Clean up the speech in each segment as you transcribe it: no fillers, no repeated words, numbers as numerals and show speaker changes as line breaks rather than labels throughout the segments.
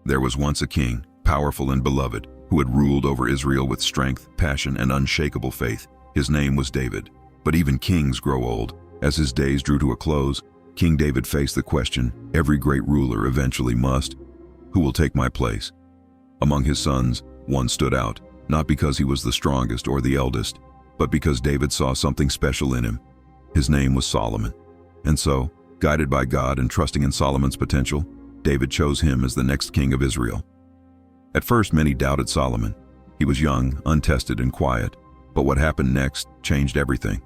There was once a king, powerful and beloved, who had ruled over Israel with strength, passion, and unshakable faith. His name was David. But even kings grow old. As his days drew to a close, King David faced the question every great ruler eventually must: who will take my place? Among his sons, one stood out, not because he was the strongest or the eldest, but because David saw something special in him. His name was Solomon. And so, guided by God and trusting in Solomon's potential, David chose him as the next king of Israel. At first, many doubted Solomon. He was young, untested, and quiet, but what happened next changed everything.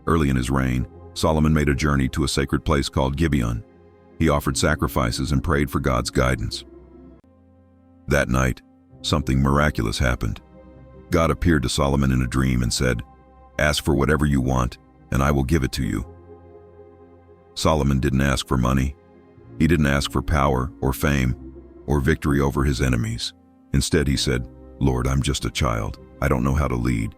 Early in his reign, Solomon made a journey to a sacred place called Gibeon. He offered sacrifices and prayed for God's guidance. That night, something miraculous happened. God appeared to Solomon in a dream and said, "Ask for whatever you want, and I will give it to you." Solomon didn't ask for money. He didn't ask for power or fame or victory over his enemies. Instead, he said, "Lord, I'm just a child. I don't know how to lead.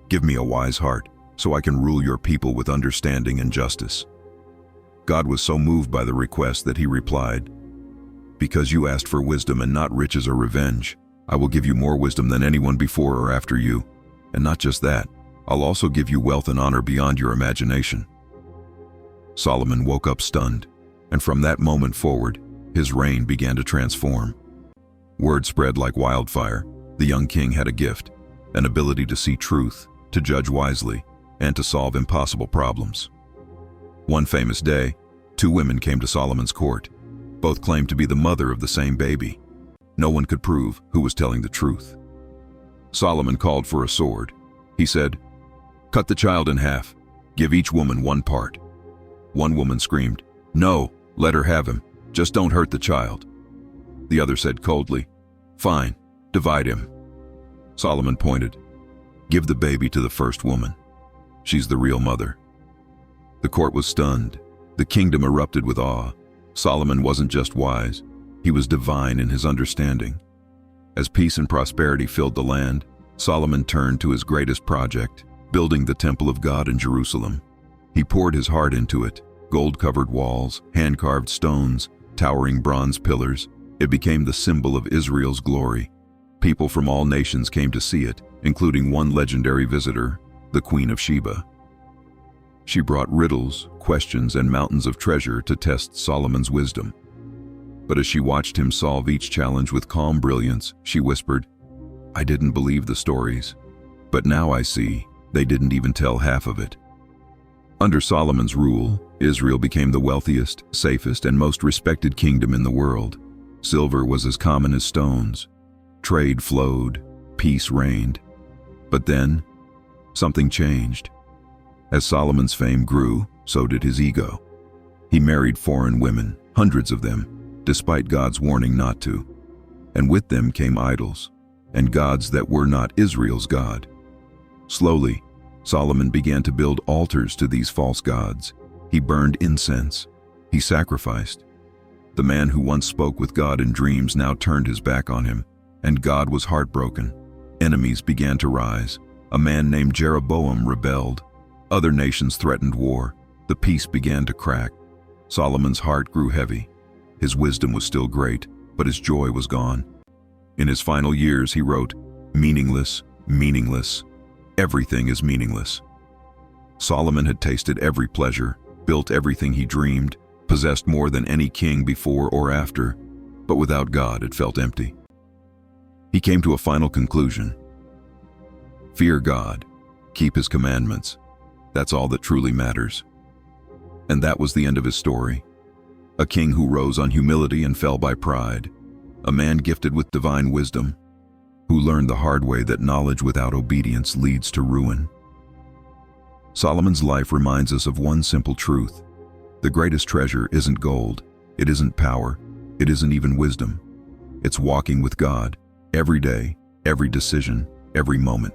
Give me a wise heart so I can rule your people with understanding and justice." God was so moved by the request that he replied, "Because you asked for wisdom and not riches or revenge, I will give you more wisdom than anyone before or after you. And not just that, I'll also give you wealth and honor beyond your imagination." Solomon woke up stunned, and from that moment forward, his reign began to transform. Word spread like wildfire. The young king had a gift, an ability to see truth, to judge wisely, and to solve impossible problems. One famous day, two women came to Solomon's court. Both claimed to be the mother of the same baby. No one could prove who was telling the truth. Solomon called for a sword. He said, "Cut the child in half. Give each woman one part." One woman screamed, "No, let her have him. Just don't hurt the child." The other said coldly, "Fine, divide him." Solomon pointed, "Give the baby to the first woman. She's the real mother." The court was stunned. The kingdom erupted with awe. Solomon wasn't just wise, he was divine in his understanding. As peace and prosperity filled the land, Solomon turned to his greatest project, building the temple of God in Jerusalem. He poured his heart into it: gold-covered walls, hand-carved stones, towering bronze pillars. It became the symbol of Israel's glory. People from all nations came to see it, including one legendary visitor, the Queen of Sheba. She brought riddles, questions, and mountains of treasure to test Solomon's wisdom. But as she watched him solve each challenge with calm brilliance, she whispered, "I didn't believe the stories, but now I see they didn't even tell half of it." Under Solomon's rule, Israel became the wealthiest, safest, and most respected kingdom in the world. Silver was as common as stones. Trade flowed, peace reigned. But then, something changed. As Solomon's fame grew, so did his ego. He married foreign women, hundreds of them, despite God's warning not to. And with them came idols, and gods that were not Israel's God. Slowly, Solomon began to build altars to these false gods. He burned incense. He sacrificed. The man who once spoke with God in dreams now turned his back on him, and God was heartbroken. Enemies began to rise. A man named Jeroboam rebelled. Other nations threatened war. The peace began to crack. Solomon's heart grew heavy. His wisdom was still great, but his joy was gone. In his final years, he wrote, "Meaningless, meaningless. Everything is meaningless." Solomon had tasted every pleasure, built everything he dreamed, possessed more than any king before or after, but without God it felt empty. He came to a final conclusion. Fear God, keep his commandments. That's all that truly matters. And that was the end of his story. A king who rose on humility and fell by pride. A man gifted with divine wisdom, who learned the hard way that knowledge without obedience leads to ruin. Solomon's life reminds us of one simple truth. The greatest treasure isn't gold, it isn't power, it isn't even wisdom. It's walking with God, every day, every decision, every moment.